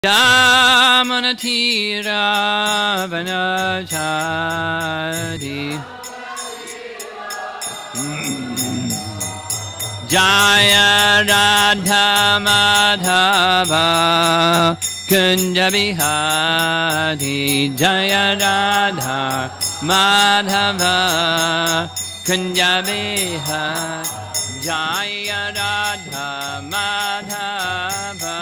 Jamanatira vanachari Jaya Radha Madhava Kunja Bihari Jaya Radha Madhava Kunja Bihari Jaya Radha Madhava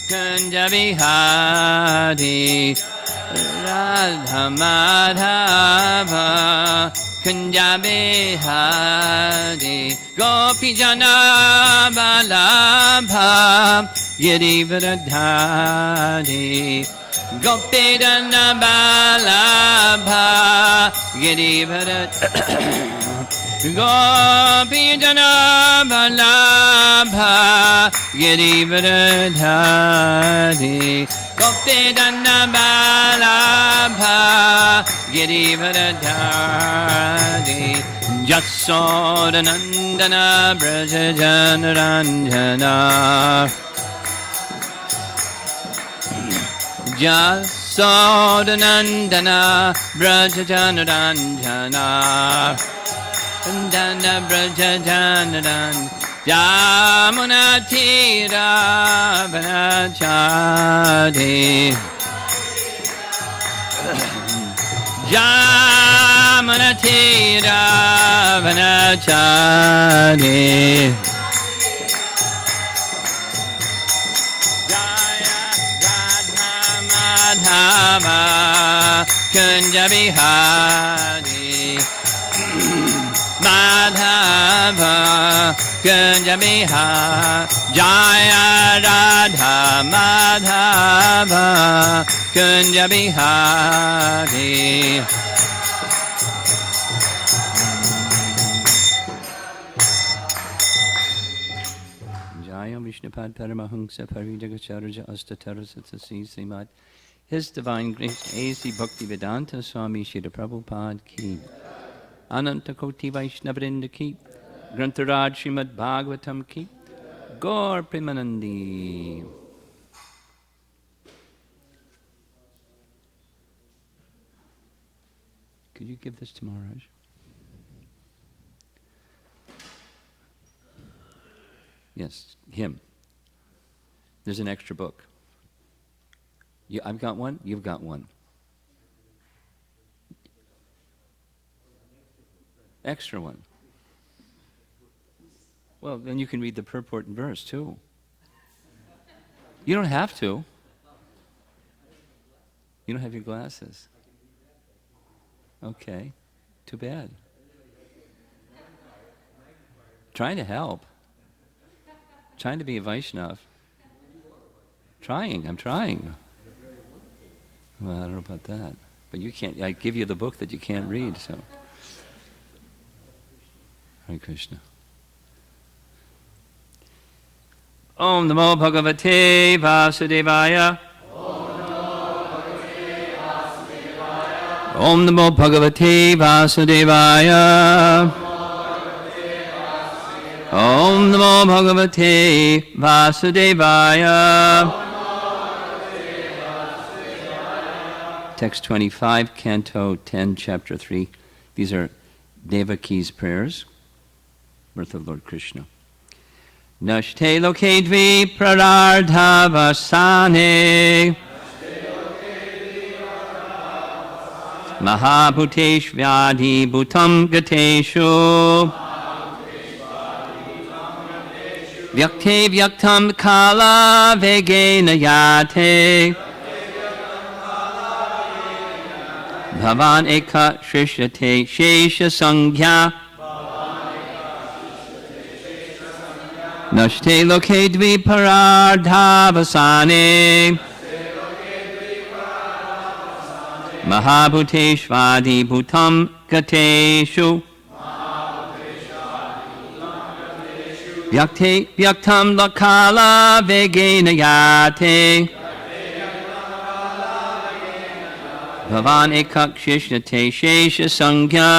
Kunja Bihari Radha Madhava Kunja Bihari Gopi Jana Balabha Girivardhari Gopi Jana Balabha Girivardhari Gopi Jana Balabha Girivardhari Gopi Jana Balabha Girivardhari Jasodanandana Brajajanaranjana Jasodanandana Brajajanaranjana Dana Brajajanaran Jamunatira Vanachari Jamunatira Vanachari Jaya Radha Madhava Kunja Bihari Madhava Kunja Bihari Jaya Radha Madhava Kunja Bihari Jaya Vishnupad Paramahamsa Parijagacharya Astatarasatasi Srimad His Divine Grace A.C. Bhaktivedanta Swami Srila Prabhupada Ki Ananta Koti Vaishnavrinda Ki Grantharaj Srimad Bhagavatam Ki Gaur Premanandi. Could you give this to Maharaj? Yes, him. There's an extra book. I've got one, you've got one. Extra one. Well, then you can read the purport and verse too. You don't have to. You don't have your glasses. Okay, too bad. Trying to help. Trying to be a Vaishnav. I'm trying. Well, I don't know about that. But you can't, I give you the book that you can't read, so. Hare Krishna. Om Namo Bhagavate Vasudevaya. Om Namo Bhagavate Vasudevaya. Om Namo Bhagavate Vasudevaya. Text 25, Canto 10, Chapter 3. These are Devaki's prayers, birth of Lord Krishna. Nashte lokedvi prarardhavasane Mahabhutesh vyadhi bhutam gateshu Vyakte vyaktam kala vegena yate Bhavan eka shrishate shesha sanghya Nashte loke dvi parardhavasane Mahabhuteshvadi bhutam gateshu Vyakte vyaktam lakala vegena yate Bhavan ekak shishnate shesha sanghya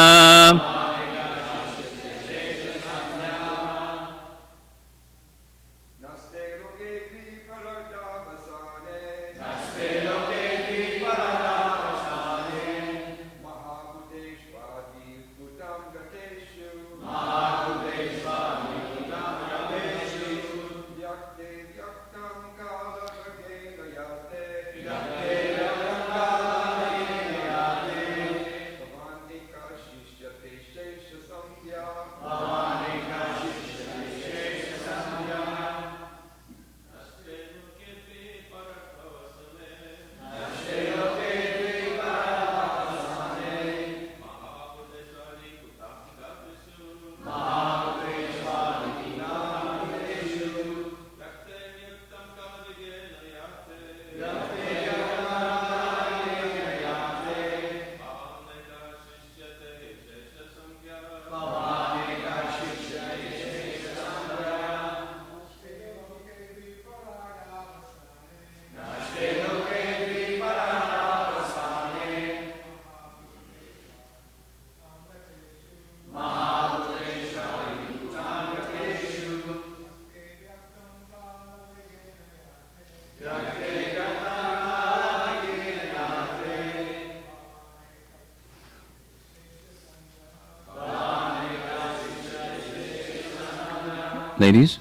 Ladies?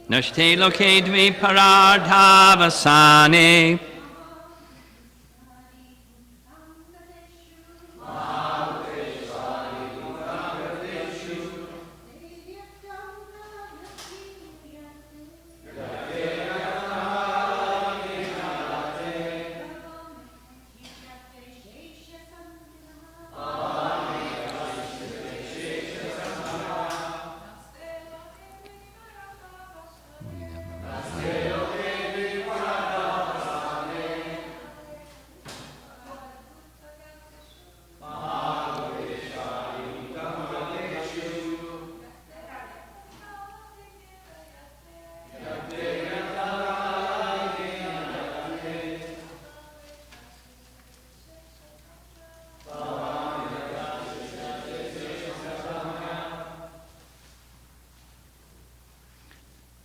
Nashte loke dvi paradhavasane.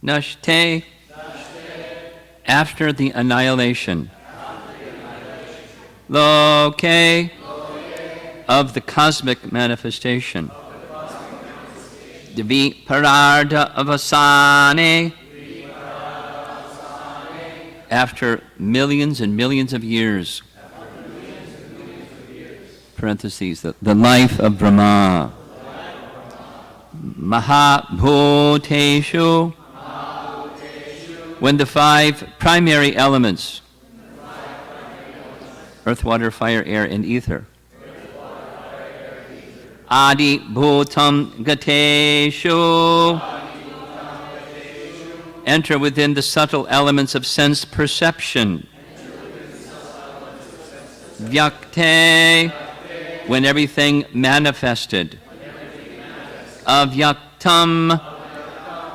Nashte, after the annihilation. Loke, of the cosmic manifestation. Dvi parardha avasane, after millions and millions of years. Parentheses, the life of Brahma. Mahabhuteshu, when the five primary elements, earth, water, fire, air, and ether, Adi Bhutam Gateshu, enter within the subtle elements of sense perception. Vyakte, when everything manifested. Avyaktam,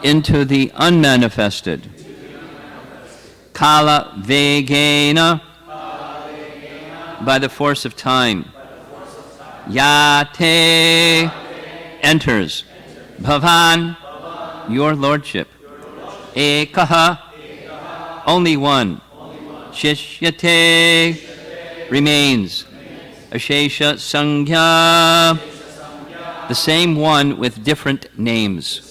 into the unmanifested. Kala Vegena, by the force of time. Yate, enters. Bhavan, your lordship. Ekaha, only one. Shishyate, remains. Ashesha Sanghya, the same one with different names.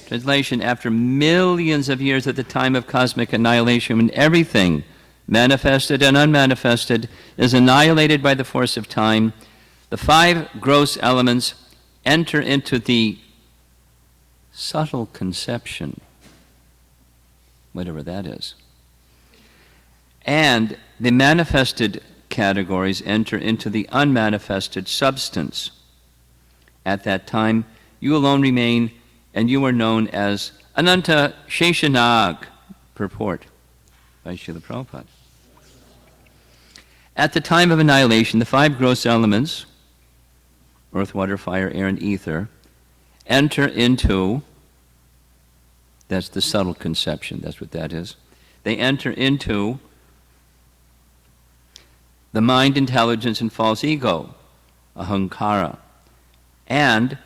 Translation, after millions of years at the time of cosmic annihilation, when everything, manifested and unmanifested, is annihilated by the force of time, the five gross elements enter into the subtle conception, whatever that is. And the manifested categories enter into the unmanifested substance. At that time, you alone remain, and you are known as Ananta Sheshanag, purport by Srila Prabhupada. At the time of annihilation, the five gross elements, earth, water, fire, air, and ether, enter into, that's the subtle conception, that's what that is. They enter into the mind, intelligence, and false ego, ahankara. And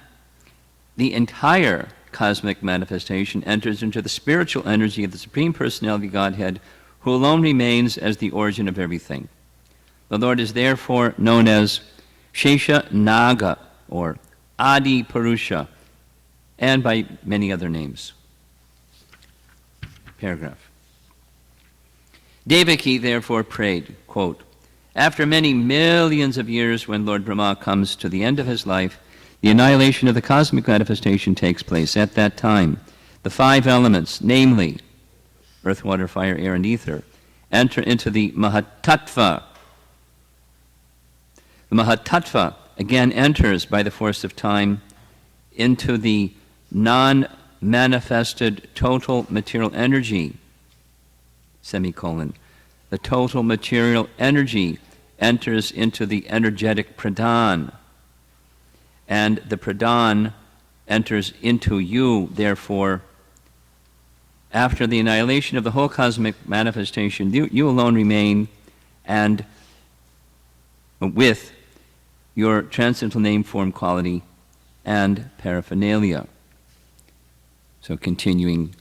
the entire cosmic manifestation enters into the spiritual energy of the Supreme Personality Godhead, who alone remains as the origin of everything. The Lord is therefore known as Shesha Naga, or Adi Purusha, and by many other names. Paragraph. Devaki therefore prayed, quote, after many millions of years, when Lord Brahma comes to the end of his life, the annihilation of the cosmic manifestation takes place. At that time, the five elements, namely earth, water, fire, air, and ether, enter into the Mahatattva. The Mahatattva again enters by the force of time into the non-manifested total material energy, semicolon. The total material energy enters into the energetic pradhan, and the pradhan enters into you. Therefore, after the annihilation of the whole cosmic manifestation, you alone remain, and with your transcendental name, form, quality, and paraphernalia. So continuing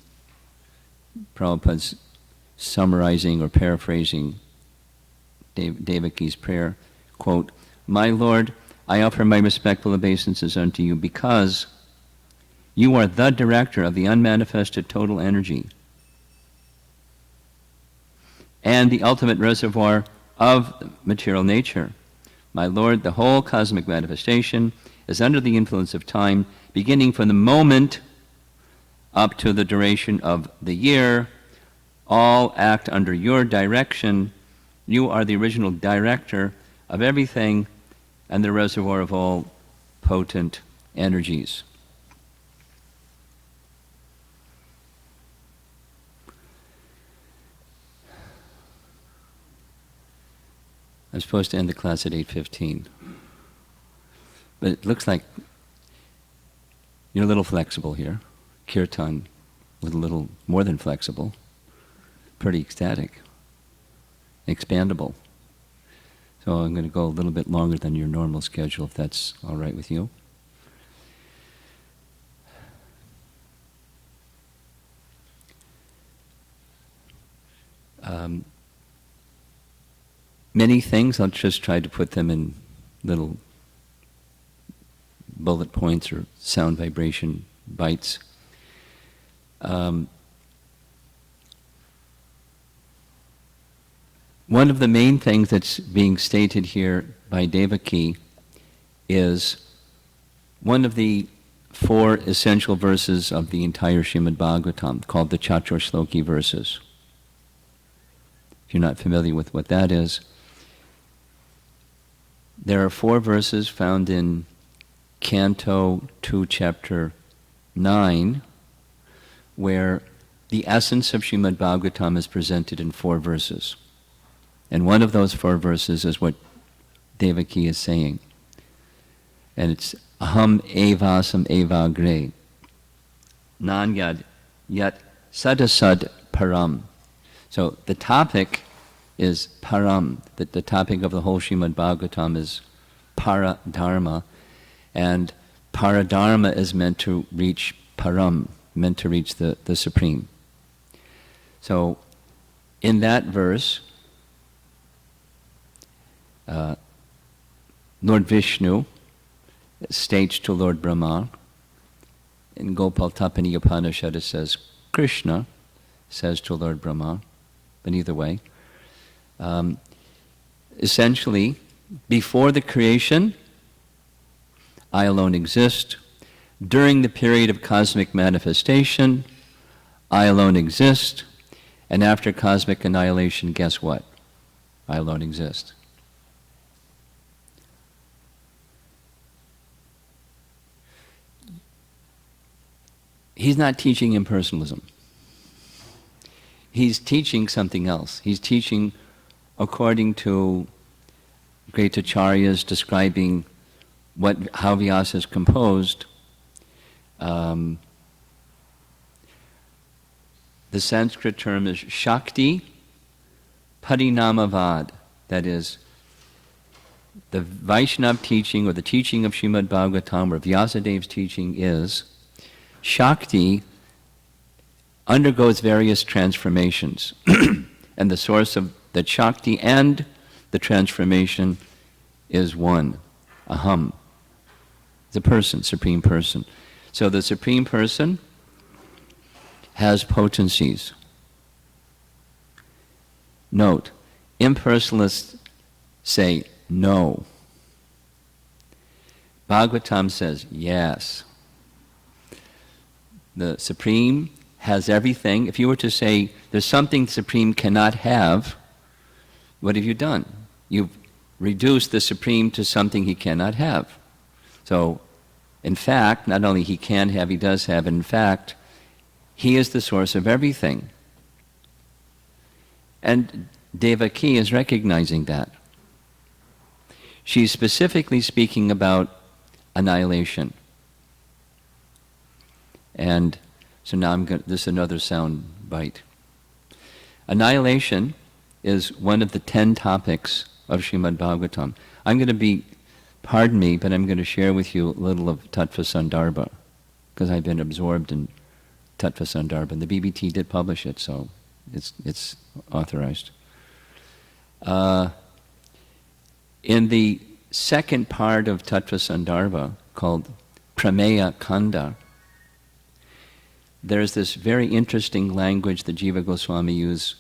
Prabhupada's summarizing or paraphrasing Devaki's prayer, quote, "My Lord, I offer my respectful obeisances unto you because you are the director of the unmanifested total energy and the ultimate reservoir of material nature. My Lord, the whole cosmic manifestation is under the influence of time, beginning from the moment up to the duration of the year. All act under your direction. You are the original director of everything and the reservoir of all potent energies." I'm supposed to end the class at 8:15. But it looks like you're a little flexible here. Kirtan was a little more than flexible. Pretty ecstatic. Expandable. So I'm going to go a little bit longer than your normal schedule, if that's all right with you. Many things, I'll just try to put them in little bullet points or sound vibration bites. One of the main things that's being stated here by Devaki is one of the 4 essential verses of the entire Srimad Bhagavatam, called the Chatur Shloki verses. If you're not familiar with what that is, there are 4 verses found in Canto 2, Chapter 9, where the essence of Srimad Bhagavatam is presented in 4 verses. And one of those 4 verses is what Devaki is saying. And it's Aham evasam evagre nanyad yat sadasad param. So the topic is param. The topic of the whole Srimad Bhagavatam is paradharma. And paradharma is meant to reach param, meant to reach the Supreme. So in that verse, Lord Vishnu states to Lord Brahma, in Gopal Tapani Upanishad it says Krishna says to Lord Brahma, but either way, essentially, before the creation, I alone exist. During the period of cosmic manifestation, I alone exist. And after cosmic annihilation, guess what? I alone exist. He's not teaching impersonalism. He's teaching something else. He's teaching according to great acharyas describing how Vyasa is composed. The Sanskrit term is Shakti Parinamavad. That is, the Vaishnava teaching or the teaching of Srimad Bhagavatam or Vyasadev's teaching is Shakti undergoes various transformations. And the source of the Shakti and the transformation is one, Aham, the person, Supreme Person. So the Supreme Person has potencies. Note, impersonalists say no. Bhagavatam says yes. The Supreme has everything. If you were to say there's something the Supreme cannot have, what have you done? You've reduced the Supreme to something he cannot have. So, in fact, not only he can have, he does have, in fact, he is the source of everything. And Devaki is recognizing that. She's specifically speaking about annihilation. And so now this is another sound bite. Annihilation is one of the 10 topics of Srimad Bhagavatam. I'm going to be, pardon me, but I'm going to share with you a little of Tattva Sandarbha, because I've been absorbed in Tattva Sandarbha. The BBT did publish it, so it's authorized. In the second part of Tattva Sandarbha, called Prameya Kanda, there's this very interesting language that Jiva Goswami used,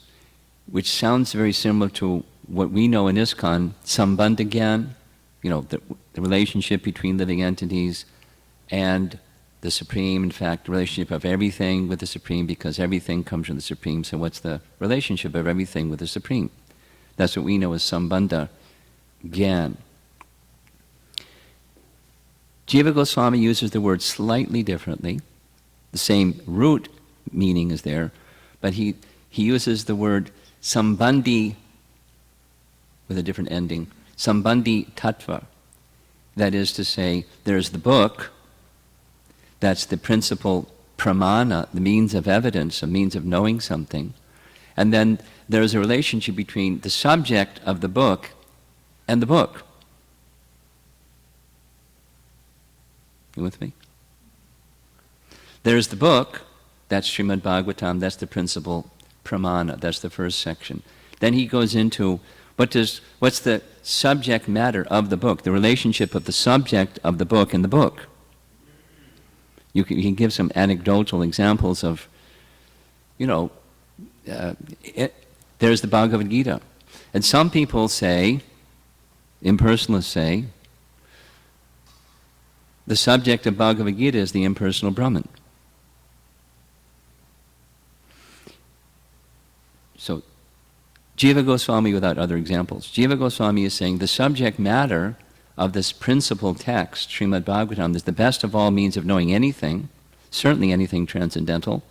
which sounds very similar to what we know in ISKCON, Sambandha Gyan, the relationship between living entities and the Supreme. In fact, the relationship of everything with the Supreme, because everything comes from the Supreme. So what's the relationship of everything with the Supreme? That's what we know as Sambandha Gyan. Jiva Goswami uses the word slightly differently. The same root meaning is there, but he uses the word Sambandhi with a different ending, Sambandhi Tattva. That is to say, there's the book, that's the principal pramana, the means of evidence, a means of knowing something. And then there's a relationship between the subject of the book and the book. You with me? There's the book, that's Srimad Bhagavatam, that's the principal pramana, that's the first section. Then he goes into what's the subject matter of the book, the relationship of the subject of the book and the book. You can give some anecdotal examples of, there's the Bhagavad Gita. And some people say, impersonalists say, the subject of Bhagavad Gita is the impersonal Brahman. So, Jiva Goswami without other examples. Jiva Goswami is saying the subject matter of this principal text, Srimad Bhagavatam, is the best of all means of knowing anything, certainly anything transcendental,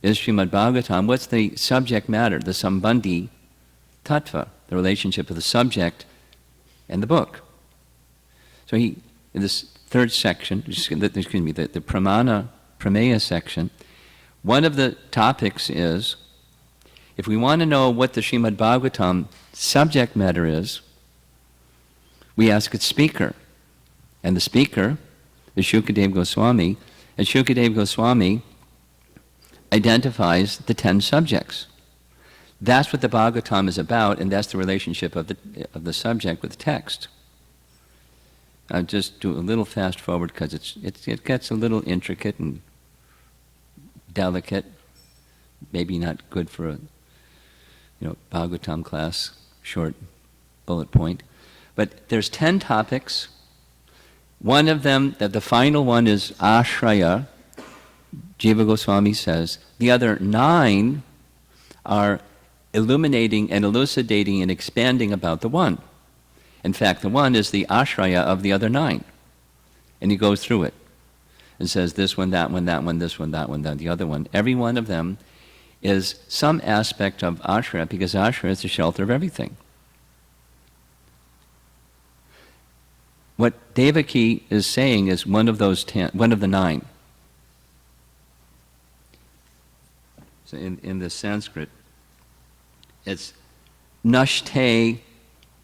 is Srimad Bhagavatam. What's the subject matter? The Sambandhi Tattva, the relationship of the subject and the book. So in this third section, the Prameya section, one of the topics is, if we want to know what the Srimad Bhagavatam subject matter is, we ask its speaker. And the speaker is Shukadeva Goswami, and Shukadeva Goswami identifies the 10 subjects. That's what the Bhagavatam is about, and that's the relationship of the subject with the text. I'll just do a little fast forward because it gets a little intricate and delicate, maybe not good for a Bhagavatam class, short bullet point. But there's 10 topics. One of them, the final one, is ashraya. Jiva Goswami says the other 9 are illuminating and elucidating and expanding about the one. In fact, the one is the ashraya of the other 9. And he goes through it and says this one, that one, that one, this one, that one, that the other one. Every one of them is some aspect of ashraya, because ashraya is the shelter of everything. What Devaki is saying is one of those 10, one of the 9. So in the Sanskrit, it's nashte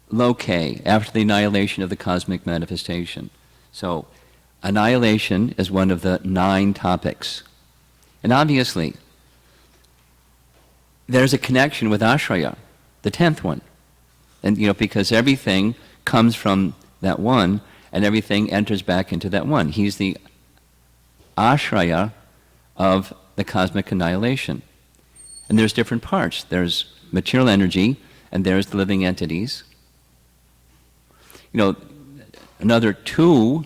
loke, after the annihilation of the cosmic manifestation. So annihilation is one of the 9 topics. And obviously, there's a connection with ashraya, the 10th one. And because everything comes from that one, and everything enters back into that one. He's the ashraya of the cosmic annihilation. And there's different parts. There's material energy, and there's the living entities. Another 2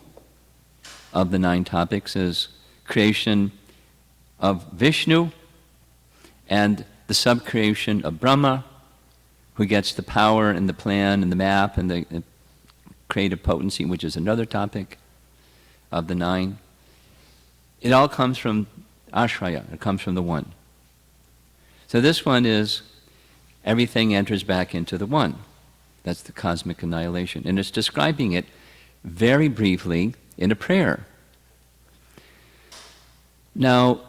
of the 9 topics is creation of Vishnu and the sub-creation of Brahma, who gets the power and the plan and the map and the creative potency, which is another topic of the 9. It all comes from ashraya. It comes from the one. So this one is everything enters back into the one. That's the cosmic annihilation. And it's describing it very briefly in a prayer. Now,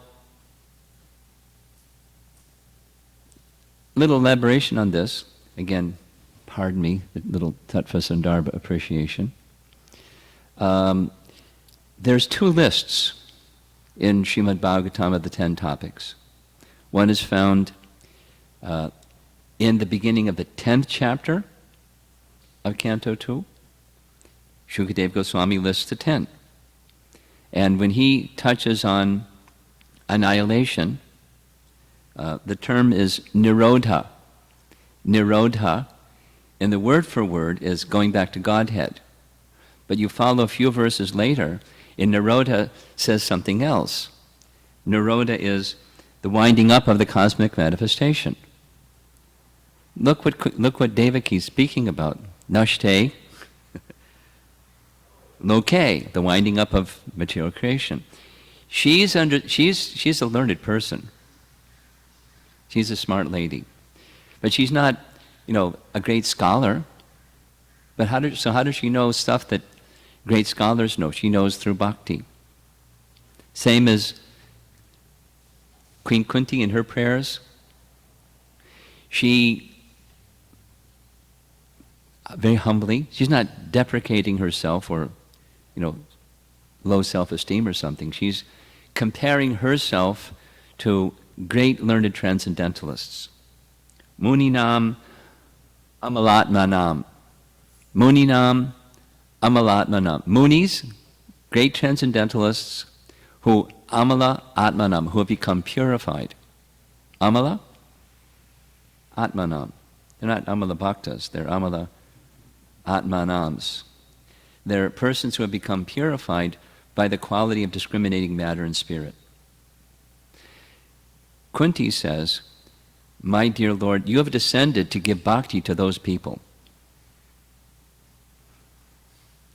little elaboration on this. Again, pardon me, a little Tattva Sandarbha appreciation. There's 2 lists in Srimad Bhagavatam of the 10 topics. One is found in the beginning of the 10th chapter of Canto 2. Shukadeva Goswami lists the 10. And when he touches on annihilation, the term is nirodha. Nirodha, and the word for word is going back to Godhead. But you follow a few verses later, in nirodha says something else. Nirodha is the winding up of the cosmic manifestation. Look what Devaki is speaking about. Nashte loke, the winding up of material creation. She's a learned person. She's a smart lady. But she's not, a great scholar. But how does she know stuff that great scholars know? She knows through bhakti. Same as Queen Kunti in her prayers. She, very humbly, she's not deprecating herself or, low self-esteem or something. She's comparing herself to great learned transcendentalists. Muninam amalatmanam. Muninam amalatmanam. Munis, great transcendentalists who amala atmanam, who have become purified. Amala atmanam. They're not amala bhaktas, they're amala atmanams. They're persons who have become purified by the quality of discriminating matter and spirit. Kunti says, my dear Lord, you have descended to give bhakti to those people.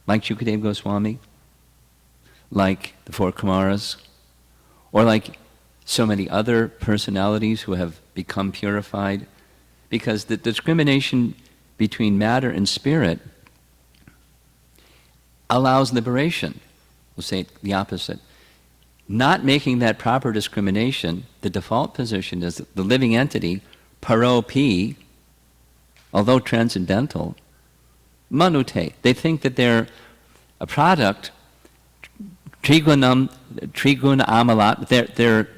Like Shukadeva Goswami, like the four Kumaras, or like so many other personalities who have become purified, because the discrimination between matter and spirit allows liberation. We'll say the opposite. Not making that proper discrimination, the default position is that the living entity, paropi, although transcendental, manute, they think that they're a product, triguna amalat,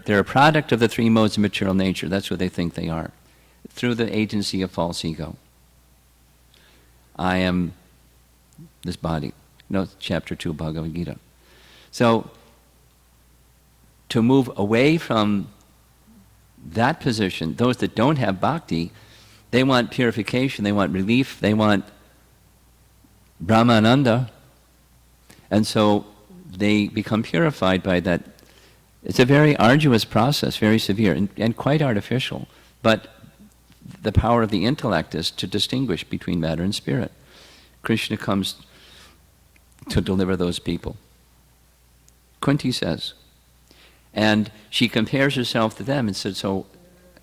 they're a product of the three modes of material nature. That's what they think they are, through the agency of false ego. I am this body. Chapter 2 Bhagavad Gita. So, to move away from that position, those that don't have bhakti, they want purification, they want relief, they want Brahmananda, and so they become purified by that. It's a very arduous process, very severe, and quite artificial, but the power of the intellect is to distinguish between matter and spirit. Krishna comes to deliver those people. Kunti says, and she compares herself to them and said, so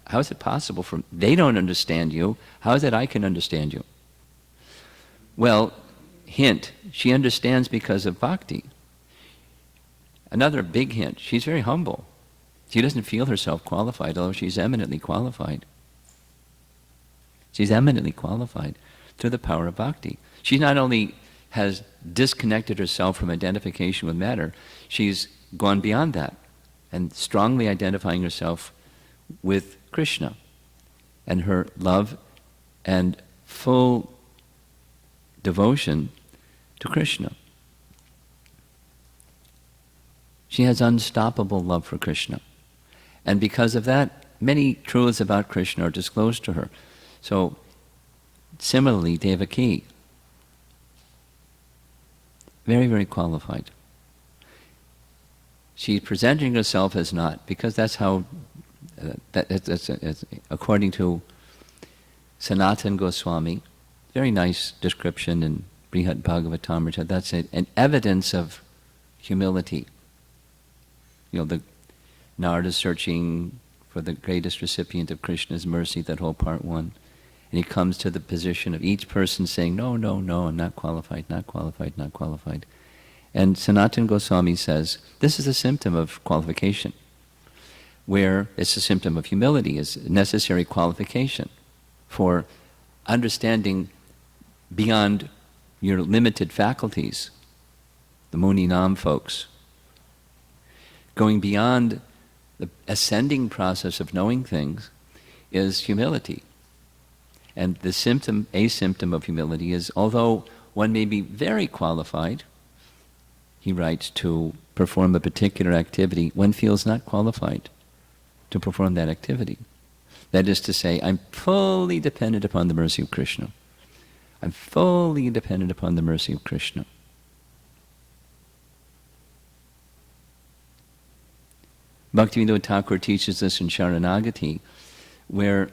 how is it possible they don't understand you, how is it I can understand you? Well, hint, she understands because of bhakti. Another big hint, she's very humble. She doesn't feel herself qualified, although she's eminently qualified. She's eminently qualified through the power of bhakti. She not only has disconnected herself from identification with matter, she's gone beyond that and strongly identifying herself with Krishna and her love and full devotion to Krishna. She has unstoppable love for Krishna. And because of that, many truths about Krishna are disclosed to her. So, similarly, Devaki, very, very qualified. She's presenting herself as not, because that's how, that's according to Sanatana Goswami, very nice description in Brihad Bhagavatam, that's an evidence of humility. The Narada searching for the greatest recipient of Krishna's mercy, that whole part 1. And he comes to the position of each person saying, no, no, no, I'm not qualified, not qualified, not qualified. And Sanatana Goswami says, this is a symptom of qualification, where it's a symptom of humility, is a necessary qualification for understanding beyond your limited faculties, the Muninam folks. going beyond the ascending process of knowing things is humility. And a symptom of humility is, although one may be very qualified, he writes, to perform a particular activity, one feels not qualified to perform that activity. That is to say, I'm fully dependent upon the mercy of Krishna. I'm fully dependent upon the mercy of Krishna. Bhaktivinoda Thakur teaches this in Sharanagati, where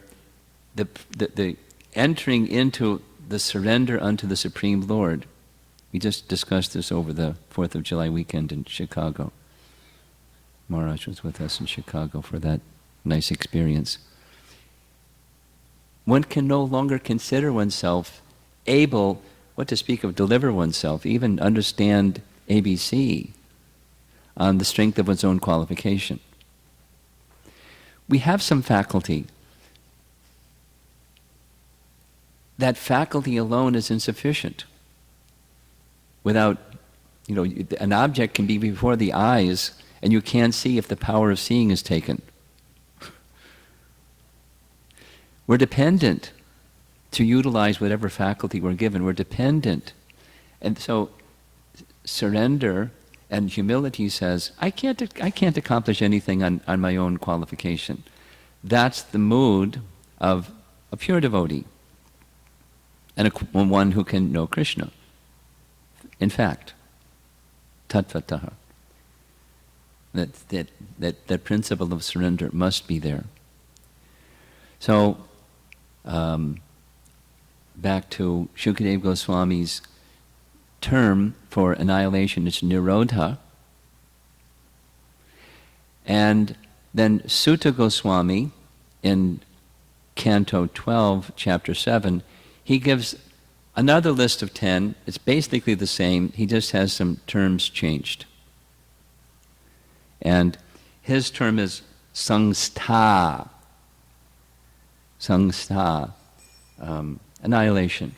the entering into the surrender unto the Supreme Lord, we just discussed this over the 4th of July weekend in Chicago. Maharaj was with us in Chicago for that nice experience. One can no longer consider oneself able, what to speak of deliver oneself, even understand ABC on the strength of one's own qualification. We have some faculty. That faculty alone is insufficient. Without, an object can be before the eyes and you can't see if the power of seeing is taken. We're dependent to utilize whatever faculty we're given. We're dependent. And so surrender and humility says, I can't accomplish anything on my own qualification. That's the mood of a pure devotee and one who can know Krishna. In fact, tattvataha. That principle of surrender must be there. So, back to Shukadeva Goswami's term for annihilation, it's nirodha. And then Sutta Goswami, in Canto 12, Chapter 7, he gives another list of 10. It's basically the same, he just has some terms changed. And his term is samstha. Samstha, annihilation.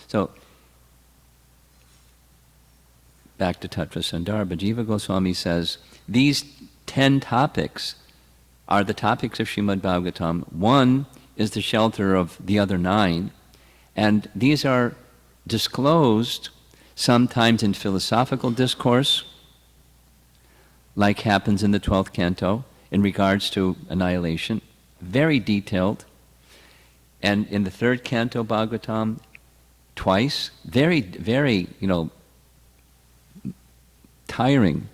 So, back to Tattva Sandarbha, Jiva Goswami says, these 10 topics are the topics of Srimad Bhagavatam. One is the shelter of the other 9, and these are disclosed sometimes in philosophical discourse, like happens in the 12th canto, in regards to annihilation, very detailed. And in the 3rd canto Bhagavatam, twice, very, very, tiring,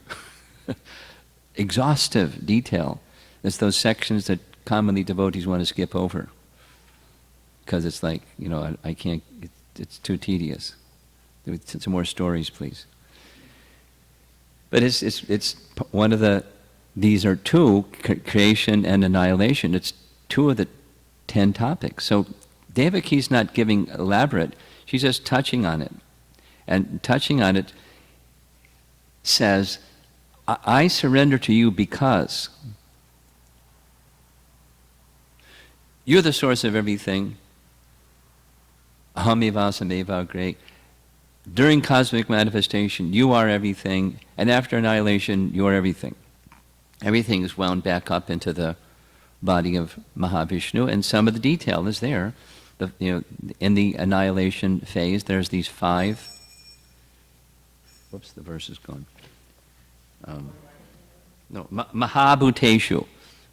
exhaustive detail. It's those sections that commonly devotees want to skip over. Because it's like, I can't, it's too tedious. Some more stories, please. But it's one of the, these are 2, creation and annihilation. It's 2 of the 10 topics. So Devaki's not giving elaborate, she's just touching on it. And touching on it says, I surrender to you because you're the source of everything. Ahameva agre. During cosmic manifestation, you are everything, and after annihilation, you are everything. Everything is wound back up into the body of Mahavishnu, and some of the detail is there. In the annihilation phase, there's these 5. Whoops, the verse is gone. Mahabhuteshu,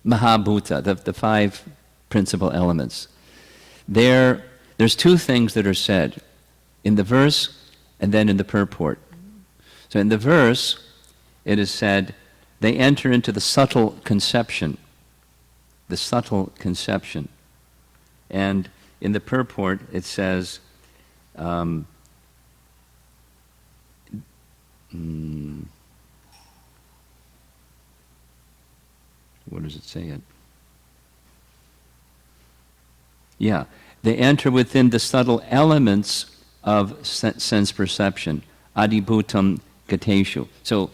Mahabhuta, the 5 principal elements. There's 2 things that are said in the verse and then in the purport. So in the verse, it is said, they enter into the subtle conception. The subtle conception. And in the purport, it says, where does it say it? Yeah, they enter within the subtle elements of sense perception, adibhutam gateshu. So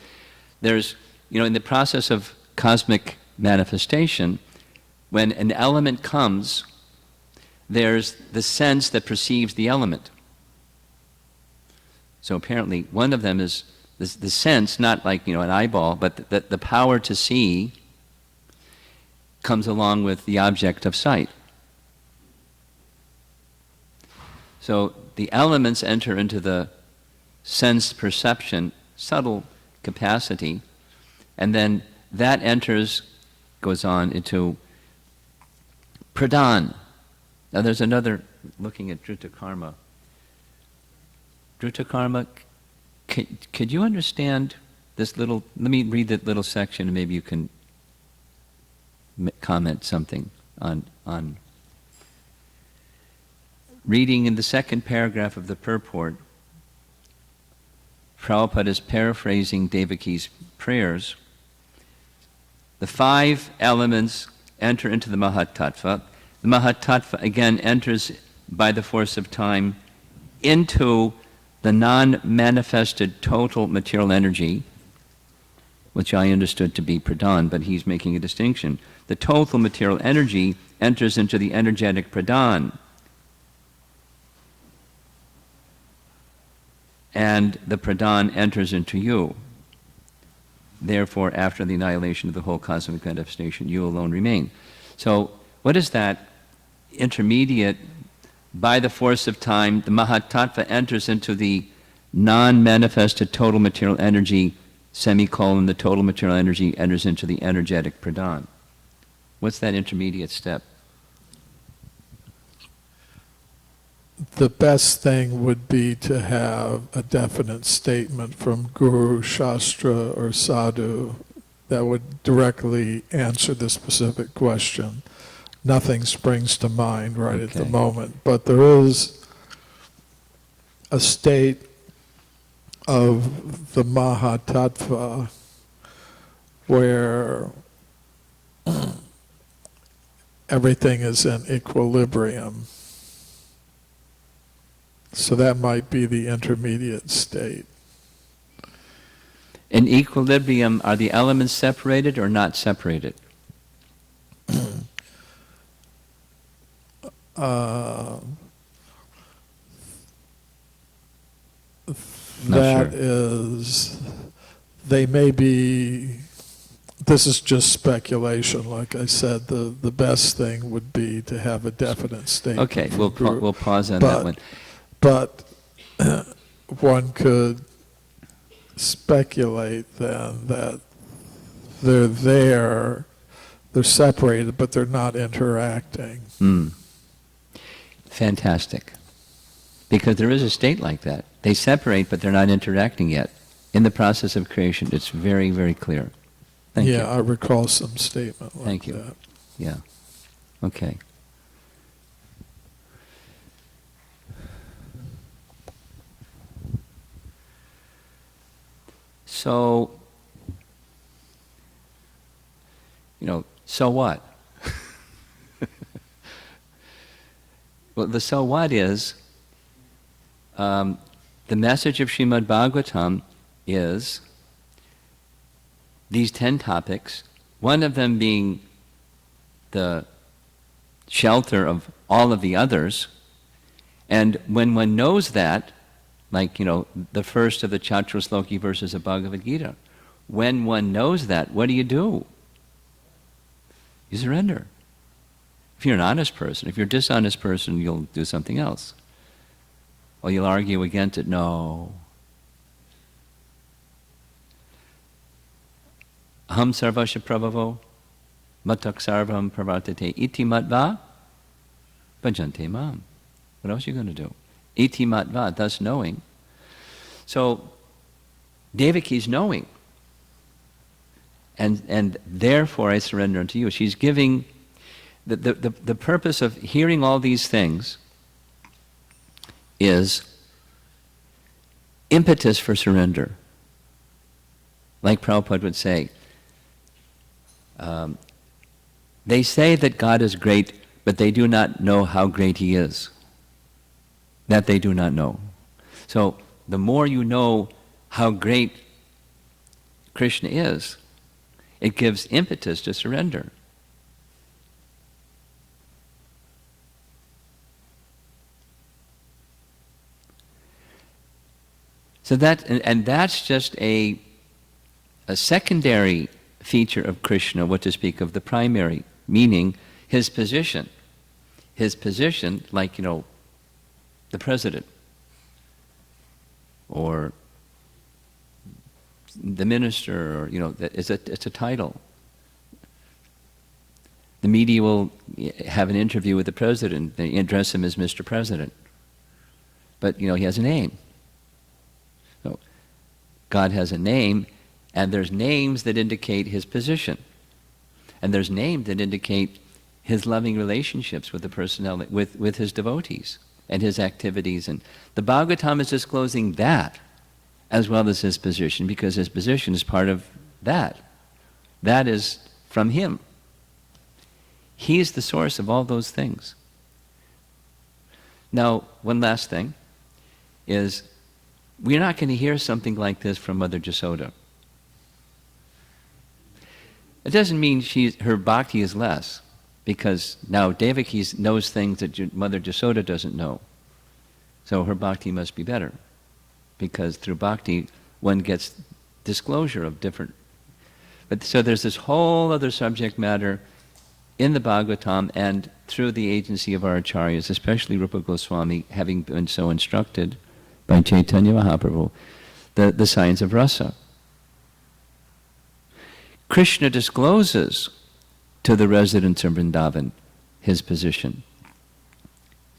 there's, in the process of cosmic manifestation, when an element comes, there's the sense that perceives the element. So apparently one of them is the sense, not like, an eyeball, but the power to see comes along with the object of sight. So the elements enter into the sense perception, subtle capacity, and then that goes on into pradhan. Now there's another, looking at Druta Karma. Druta Karma, could you understand this little, let me read that little section and maybe you can comment something on. Reading in the second paragraph of the purport, Prabhupada is paraphrasing Devaki's prayers. The 5 elements enter into the Mahatattva. The Mahatattva again enters by the force of time into the non-manifested total material energy, which I understood to be pradhan, but he's making a distinction. The total material energy enters into the energetic pradhan. And the pradhan enters into you. Therefore, after the annihilation of the whole cosmic manifestation, you alone remain. So, what is that intermediate? By the force of time, the Mahatattva enters into the non-manifested total material energy, semicolon, the total material energy enters into the energetic pradhan. What's that intermediate step? The best thing would be to have a definite statement from Guru, Shastra, or Sadhu that would directly answer the specific question. Nothing springs to mind right at the moment, but there is a state of the Mahatattva where everything is in equilibrium. So that might be the intermediate state. In equilibrium, are the elements separated or not separated? That is, they may be, this is just speculation, like I said, the best thing would be to have a definite statement. Okay, we'll pause on that one. But one could speculate then that they're separated, but they're not interacting. Fantastic. Because there is a state like that. They separate, but they're not interacting yet. In the process of creation, it's very, very clear. Thank you. Yeah, I recall some statement like Thank you. that. Yeah. Okay. So, so what? Well, the so what is, the message of Srimad Bhagavatam is these 10 topics, one of them being the shelter of all of the others, and when one knows that, like, the first of the Chaturasloki verses of Bhagavad Gita, when one knows that, what do? You surrender. If you're an honest person, if you're a dishonest person, you'll do something else. Or you'll argue against it. No. Aham sarvasya prabhavo matak sarvam pravartate iti matva bhajante mam. What else are you going to do? Iti matva, thus knowing. So, Devaki's knowing. And therefore I surrender unto you. She's giving the purpose of hearing all these things is impetus for surrender. Like Prabhupada would say, they say that God is great, but they do not know how great He is. That they do not know. So the more you know how great Krishna is, it gives impetus to surrender. So and that's just a secondary feature of Krishna, what to speak of the primary, meaning his position. His position, like, the president, or the minister, or, it's a title. The media will have an interview with the president. They address him as Mr. President. But, he has a name. So, God has a name, and there's names that indicate his position. And there's names that indicate his loving relationships with the personality, with his devotees and his activities. And the Bhagavatam is disclosing that as well as his position, because his position is part of that. That is from him. He is the source of all those things. Now, one last thing is, we're not going to hear something like this from Mother Jasoda. It doesn't mean her bhakti is less, because now Devaki knows things that Mother Jasoda doesn't know. So her bhakti must be better, because through bhakti one gets disclosure of different. But so there's this whole other subject matter in the Bhagavatam, and through the agency of our acharyas, especially Rupa Goswami, having been so instructed by Chaitanya Mahaprabhu, the science of rasa. Krishna discloses to the residents of Vrindavan his position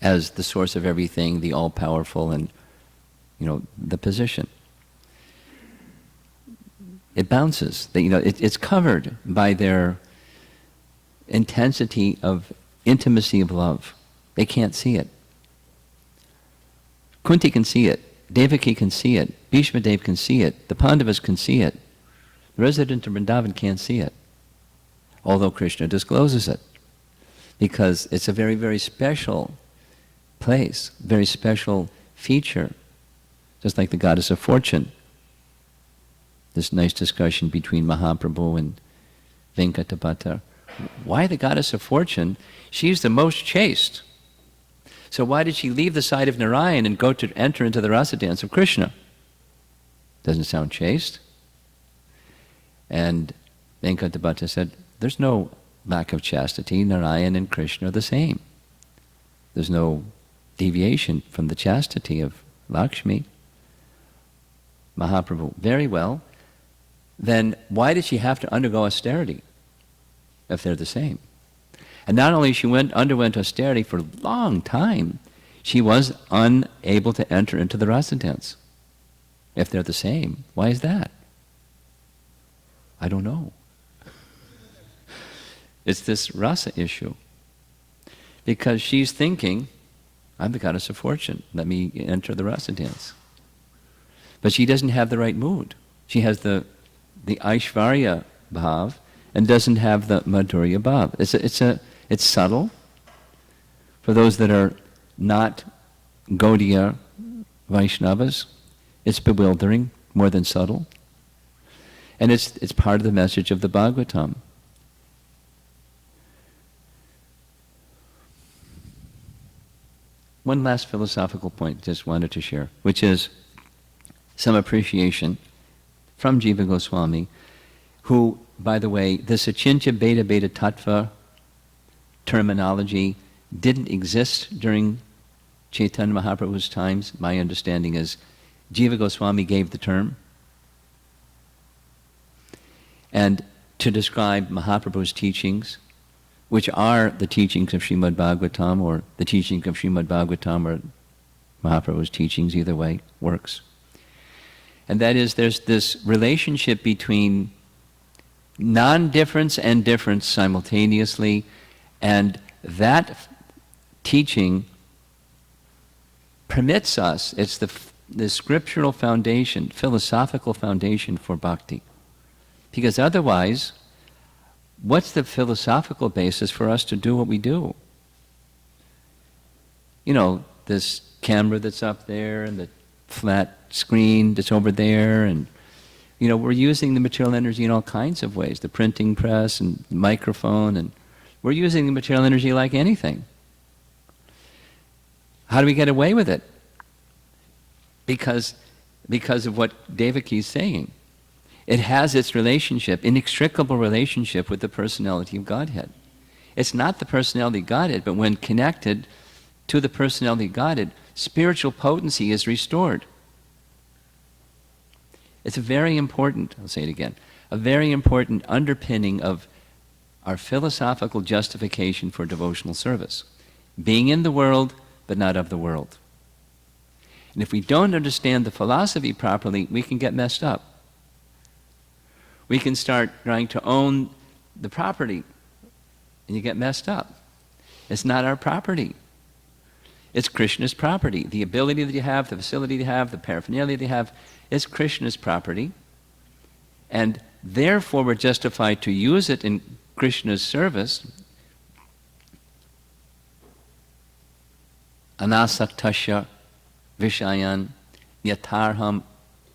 as the source of everything, the all-powerful, and the position. It bounces. It's covered by their intensity of intimacy of love. They can't see it. Kunti can see it. Devaki can see it. Bhishma Dev can see it. The Pandavas can see it. The resident of Vrindavan can't see it, although Krishna discloses it, because it's a very, very special place, very special feature, just like the goddess of fortune. This nice discussion between Mahaprabhu and Venkatapata. Why the goddess of fortune? She's the most chaste. So why did she leave the side of Narayan and go to enter into the rasa dance of Krishna? Doesn't sound chaste. And Venkatapata said, there's no lack of chastity. Narayan and Krishna are the same. There's no deviation from the chastity of Lakshmi. Mahaprabhu, very well. Then why did she have to undergo austerity if they're the same? And not only she underwent austerity for a long time, she was unable to enter into the rasa dance. If they're the same, why is that? I don't know. It's this rasa issue. Because she's thinking, I'm the goddess of fortune, let me enter the rasa dance. But she doesn't have the right mood. She has the Aishvarya bhav and doesn't have the Madhurya bhav. It's subtle. For those that are not Gaudiya Vaishnavas, it's bewildering, more than subtle. And it's part of the message of the Bhagavatam. One last philosophical point just wanted to share, which is some appreciation from Jiva Goswami, who, by the way, this Achintya Beta Beta Tattva terminology didn't exist during Chaitanya Mahaprabhu's times. My understanding is Jiva Goswami gave the term. And to describe Mahaprabhu's teachings, which are the teachings of Srimad Bhagavatam, or the teaching of Srimad Bhagavatam, or Mahaprabhu's teachings, either way, works. And that is, there's this relationship between non-difference and difference simultaneously, and that teaching permits us, it's the scriptural foundation, philosophical foundation for bhakti. Because otherwise, what's the philosophical basis for us to do what we do? This camera that's up there, and the flat screen that's over there, and we're using the material energy in all kinds of ways, the printing press and microphone, and we're using the material energy like anything. How do we get away with it? Because because of what Devaki is saying. It has its relationship, inextricable relationship with the personality of Godhead. It's not the personality of Godhead, but when connected to the personality of Godhead, spiritual potency is restored. It's a very important, I'll say it again, a very important underpinning of our philosophical justification for devotional service. Being in the world, but not of the world. And if we don't understand the philosophy properly, we can get messed up. We can start trying to own the property, and you get messed up. It's not our property. It's Krishna's property. The ability that you have, the facility you have, the paraphernalia that you have, is Krishna's property. And therefore we're justified to use it in Krishna's service. Anasaktasya vishayan yatarham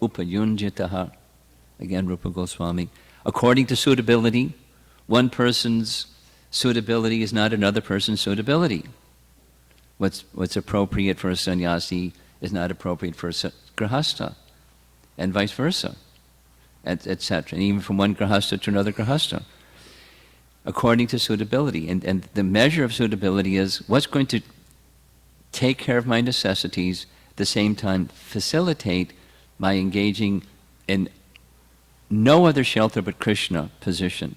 upayunjitaha. Again, Rupa Goswami. According to suitability, one person's suitability is not another person's suitability. What's appropriate for a sannyasi is not appropriate for a grahastha, and vice versa, etc. And even from one grahastha to another grahastha. According to suitability. And the measure of suitability is what's going to take care of my necessities, at the same time facilitate my engaging in no other shelter but Krishna position.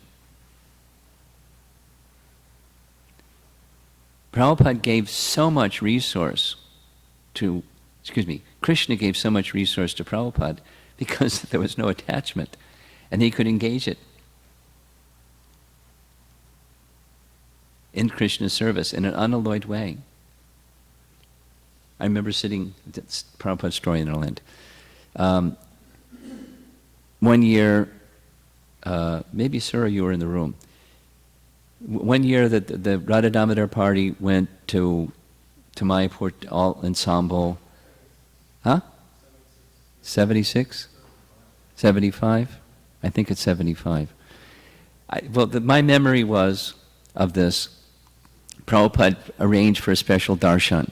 Prabhupada gave so much resource to, Krishna gave so much resource to Prabhupada because there was no attachment and he could engage it in Krishna's service in an unalloyed way. I remember sitting, that's Prabhupada's story in Ireland. One year, maybe Surah, you were in the room. One year that the Radha Damodar party went to Mayapur, all ensemble. Huh? 76? 75? I think it's 75. My memory was of this. Prabhupada arranged for a special darshan.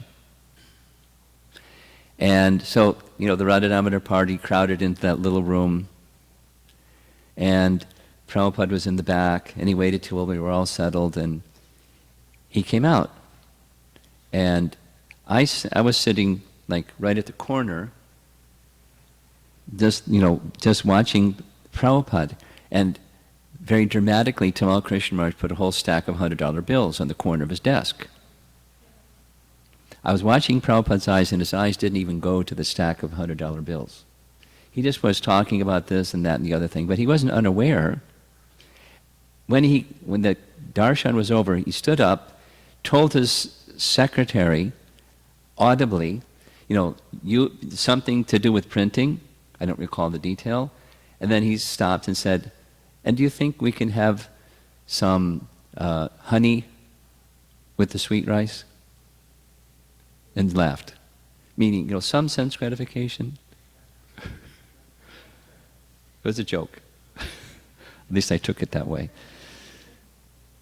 And so, the Radha Damodar party crowded into that little room. And Prabhupada was in the back, and he waited till we were all settled, and he came out. And I was sitting like right at the corner, just watching Prabhupada. And very dramatically, Tamal Krishna Maharaj put a whole stack of $100 bills on the corner of his desk. I was watching Prabhupada's eyes, and his eyes didn't even go to the stack of $100 bills. He just was talking about this and that and the other thing, but he wasn't unaware. When the darshan was over, he stood up, told his secretary audibly, something to do with printing. I don't recall the detail. And then he stopped and said, "And do you think we can have some honey with the sweet rice?" And laughed, meaning, some sense gratification. It was a joke. At least I took it that way.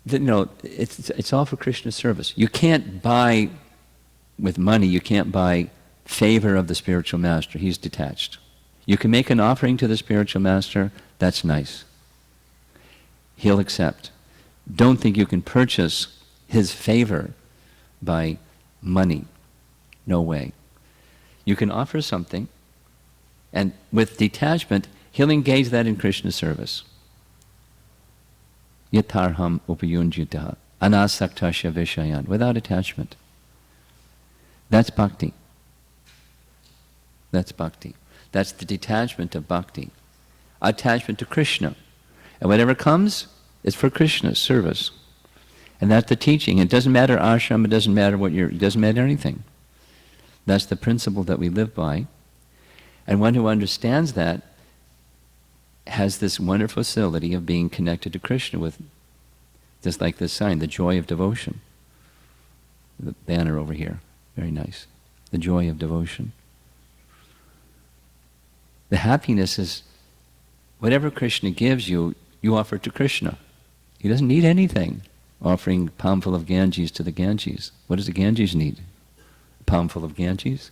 It's all for Krishna's service. You can't buy with money, you can't buy favor of the spiritual master. He's detached. You can make an offering to the spiritual master, that's nice. He'll accept. Don't think you can purchase his favor by money. No way. You can offer something, and with detachment, he'll engage that in Krishna's service. Yatarham upayunjitaha anasaktasya vishayan, without attachment. That's bhakti. That's bhakti. That's the detachment of bhakti. Attachment to Krishna. And whatever comes is for Krishna's service. And that's the teaching. It doesn't matter ashram, it doesn't matter it doesn't matter anything. That's the principle that we live by. And one who understands that has this wonderful facility of being connected to Krishna with, just like this sign, the joy of devotion. The banner over here, very nice. The joy of devotion. The happiness is, whatever Krishna gives you, you offer to Krishna. He doesn't need anything. Offering a palmful of Ganges to the Ganges. What does the Ganges need? A palmful of Ganges?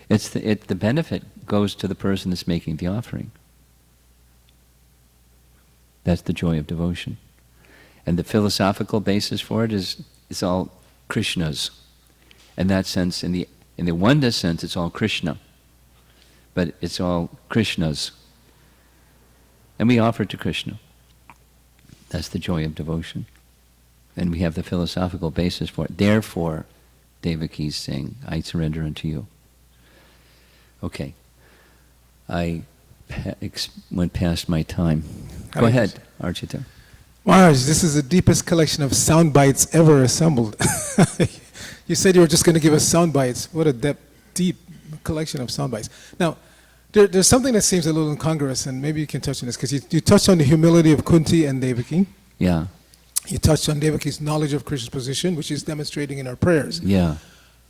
The benefit goes to the person that's making the offering. That's the joy of devotion. And the philosophical basis for it is all Krishna's. In that sense, in the oneness sense, it's all Krishna. But it's all Krishna's. And we offer to Krishna. That's the joy of devotion. And we have the philosophical basis for it. Therefore, Devaki's saying, I surrender unto you. Okay. I went past my time. Go ahead, Archita. Maharaj, this is the deepest collection of sound bites ever assembled. You said you were just going to give us sound bites. What a deep collection of sound bites. Now, there's something that seems a little incongruous, and maybe you can touch on this, because you touched on the humility of Kunti and Devaki. Yeah. You touched on Devaki's knowledge of Krishna's position, which is demonstrating in our prayers. Yeah.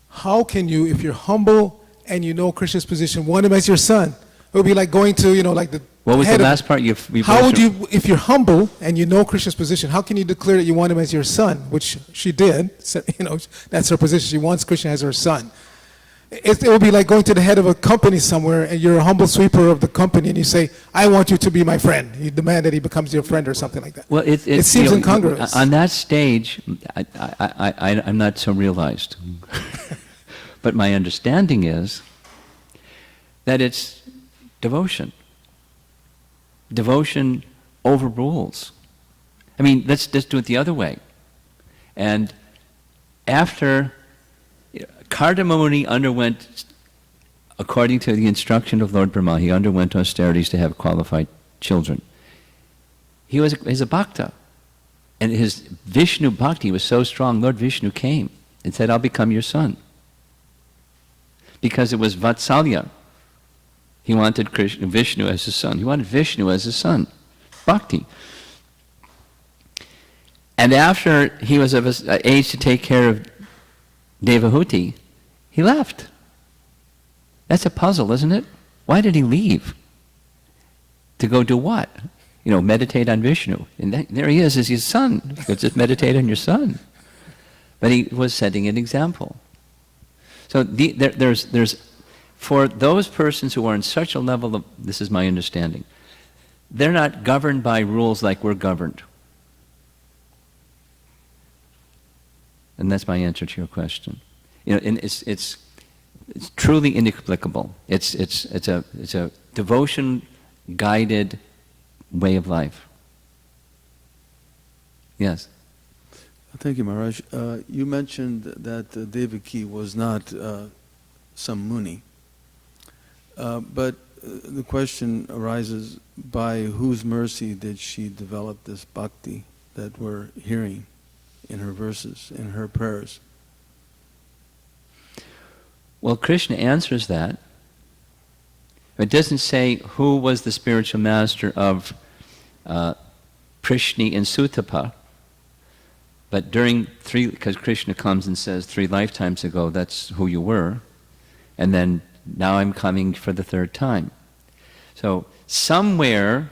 How can you, if you're humble and you know Krishna's position, want him as your son? It would be like going to, like the What was the last part? How would you, if you're humble and you know Krishna's position, how can you declare that you want him as your son? Which she did. So, that's her position. She wants Krishna as her son. It would be like going to the head of a company somewhere, and you're a humble sweeper of the company, and you say, I want you to be my friend. You demand that he becomes your friend or something like that. Well, it seems incongruous. On that stage, I'm not so realized. But my understanding is that it's devotion. Devotion overrules. I mean, let's just do it the other way. And after Kardamamuni underwent, according to the instruction of Lord Brahma, he underwent austerities to have qualified children. He's a bhakta. And his Vishnu bhakti was so strong, Lord Vishnu came and said, I'll become your son. Because it was Vatsalya. He wanted Vishnu as his son. He wanted Vishnu as his son. Bhakti. And after he was of age to take care of Devahuti, he left. That's a puzzle, isn't it? Why did he leave? To go do what? Meditate on Vishnu. And there he is as his son. Just meditate on your son. But he was setting an example. So there's for those persons who are in such a level of, this is my understanding, they're not governed by rules like we're governed. And that's my answer to your question. And it's truly inexplicable. It's a devotion guided way of life. Yes. Thank you, Maharaj. You mentioned that Devaki was not some Muni. But the question arises, by whose mercy did she develop this bhakti that we're hearing in her verses, in her prayers? Well, Krishna answers that. It doesn't say who was the spiritual master of Prishni and Sutapa, but because Krishna comes and says 3 lifetimes ago, that's who you were, and then now I'm coming for the 3rd time. So somewhere,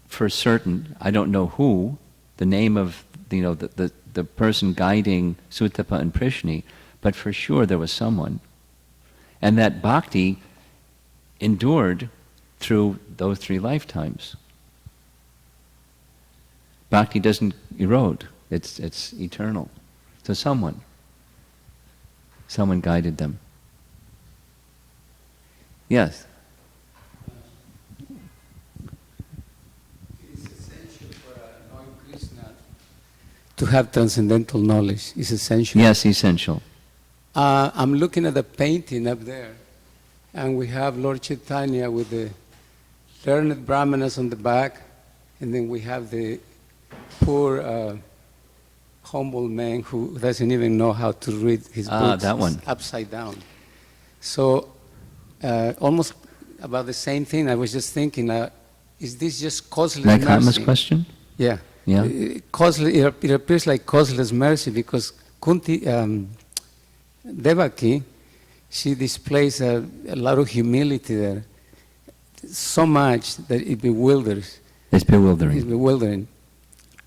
for certain, I don't know who, the name of the person guiding Sutapa and Prishni, but for sure there was someone. And that bhakti endured through those 3 lifetimes. Bhakti doesn't erode, it's eternal. So someone guided them. Yes? It's essential for knowing Krishna to have transcendental knowledge. It's essential. Yes, essential. I'm looking at the painting up there, and we have Lord Chaitanya with the learned brahmanas on the back, and then we have the poor humble man who doesn't even know how to read his books. That one. Upside down. So almost about the same thing. I was just thinking, is this just causeless mercy? Karma's question? Yeah. Yeah. It appears like causeless mercy because Kunti, Devaki, she displays a lot of humility there, so much that it bewilders. It's bewildering. It's bewildering.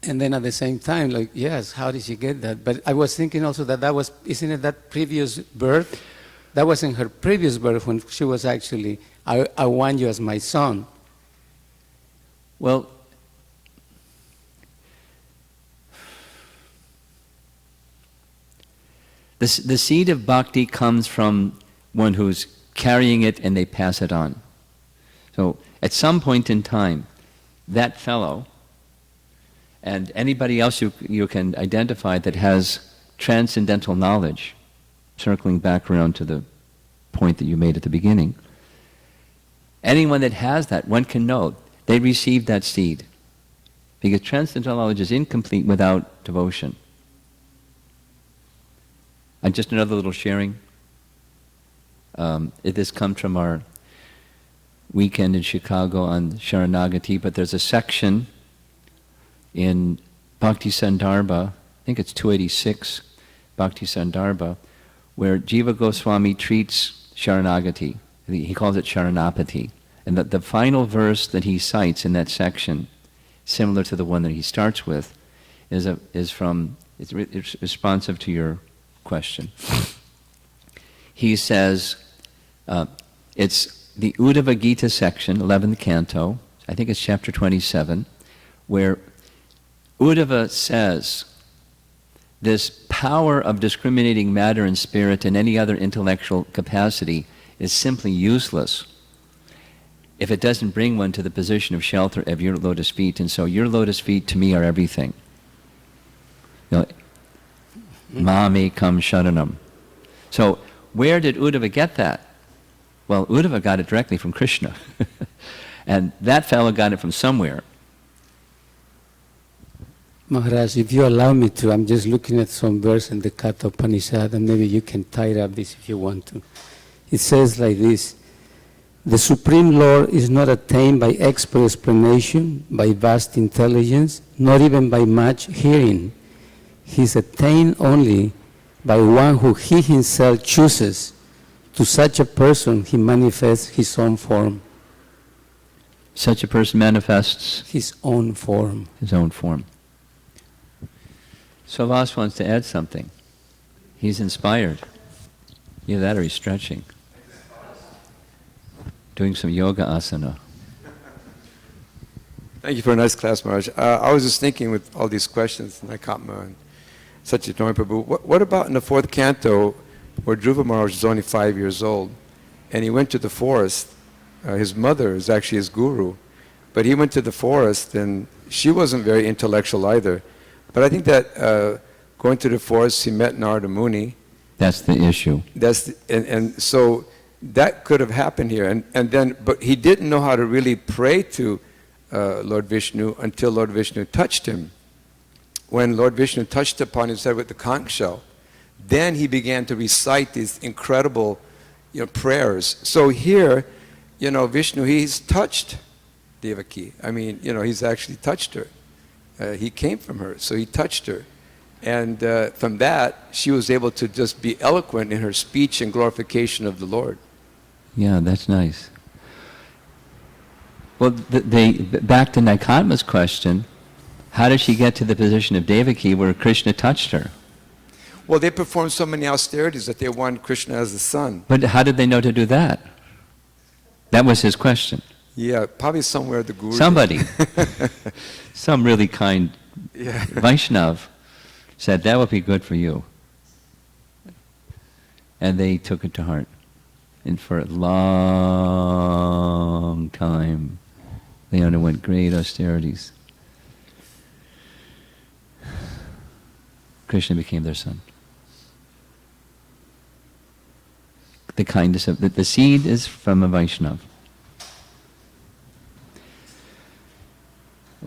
And then at the same time, like, yes, how did she get that? But I was thinking also that was, isn't it that previous birth That was in her previous birth when she was actually, I want you as my son. Well, the seed of bhakti comes from one who's carrying it and they pass it on. So at some point in time, that fellow and anybody else you can identify that has transcendental knowledge, circling back around to the point that you made at the beginning, anyone that has that, one can know they received that seed. Because transcendental knowledge is incomplete without devotion. And just another little sharing. This comes from our weekend in Chicago on Sharanagati, but there's a section in Bhakti Sandarbha, I think it's 286, Bhakti Sandarbha, where Jiva Goswami treats Sharanagati. He calls it Sharanapati. And the final verse that he cites in that section, similar to the one that he starts with, it's responsive to your question. He says, it's the Uddhava Gita section, 11th canto, I think it's chapter 27, where Uddhava says, this power of discriminating matter and spirit and any other intellectual capacity is simply useless if it doesn't bring one to the position of shelter of your lotus feet. And so your lotus feet to me are everything. Mamekam sharanam. So where did Uddhava get that? Well, Uddhava got it directly from Krishna. And that fellow got it from somewhere. Maharaj, if you allow me to, I'm just looking at some verse in the Katha Upanishad, and maybe you can tie up this if you want to. It says like this: the Supreme Lord is not attained by expert explanation, by vast intelligence, not even by much hearing. He is attained only by one who he himself chooses. To such a person he manifests his own form. Such a person manifests his own form. His own form. Savas wants to add something. He's inspired. Either that or he's stretching. Doing some yoga asana. Thank you for a nice class, Maharaj. I was just thinking with all these questions, Naikatma and Satchitananda Prabhu, what about in the 4th canto where Dhruva Maharaj was only 5 years old and he went to the forest? His mother is actually his guru, but he went to the forest and she wasn't very intellectual either. But I think that going to the forest, he met Narada Muni. That's the issue. And so that could have happened here. And then, but he didn't know how to really pray to Lord Vishnu until Lord Vishnu touched him. When Lord Vishnu touched upon his head with the conch shell, then he began to recite these incredible prayers. So here, Vishnu, he's touched Devaki. I mean, he's actually touched her. He came from her, so he touched her. And from that, she was able to just be eloquent in her speech and glorification of the Lord. Yeah, that's nice. Well, back to Naikatma's question, how did she get to the position of Devaki where Krishna touched her? Well, they performed so many austerities that they wanted Krishna as the son. But how did they know to do that? That was his question. Yeah, probably somewhere the guru. Somebody, some really kind Vaishnav said, that would be good for you. And they took it to heart. And for a long time, they underwent great austerities. Krishna became their son. The kindness of the seed is from a Vaishnav.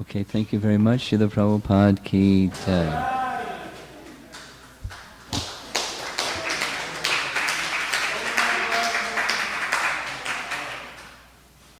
Okay, thank you very much. Srila Prabhupada ki jai.